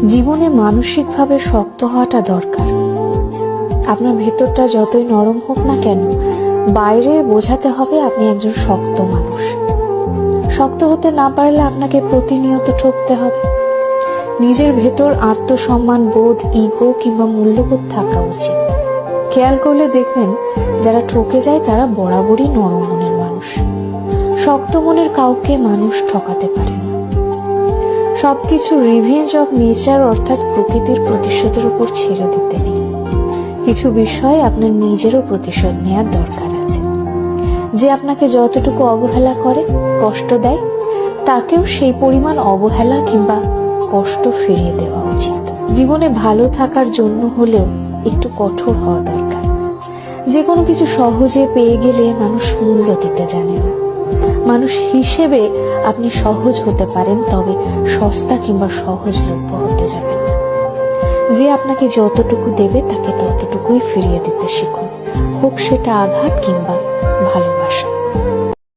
জীবনে মানসিকভাবে শক্ত হওয়াটা দরকার। আপনার ভেতরটা যতই নরম হোক না কেন, বাইরে বোঝাতে হবে আপনি একজন শক্ত মানুষ। শক্ত হতে না পারলে আপনাকে প্রতিনিয়ত ঠকতে হবে। নিজের ভেতর আত্মসম্মান বোধ, ইগো কিংবা মূল্যবোধ থাকা উচিত। খেয়াল করলে দেখবেন যারা ঠকে যায় তারা বরাবরই নরম মনের মানুষ। শক্ত মনের কাউকে মানুষ ঠকাতে পারে না। সবকিছু রিভেঞ্জ অফ নেচার অর্থাৎ প্রকৃতির প্রতিশোধের উপর ছেড়ে দিতে নেই। কিছু বিষয়ে আপনার নিজেরও প্রতিশোধ নেওয়ার দরকার আছে। যে আপনাকে যতটুকু অবহেলা করে, কষ্ট দেয়, তাকেও সেই পরিমাণ অবহেলা কিংবা কষ্ট ফিরিয়ে দেওয়া উচিত। জীবনে ভালো থাকার জন্য হলেও একটু কঠোর হওয়া দরকার। যে কোনো কিছু সহজে পেয়ে গেলে মানুষ মূল্য দিতে জানে না। মানুষ হিসেবে আপনি সহজ হতে পারেন, তবে সস্তা কিংবা সহজলভ্য হতে যাবেন না। যে আপনাকে যতটুকু দেবে তাকে ততটুকুই ফিরিয়ে দিতে শিখুন, হোক সেটা আঘাত কিংবা ভালোবাসা।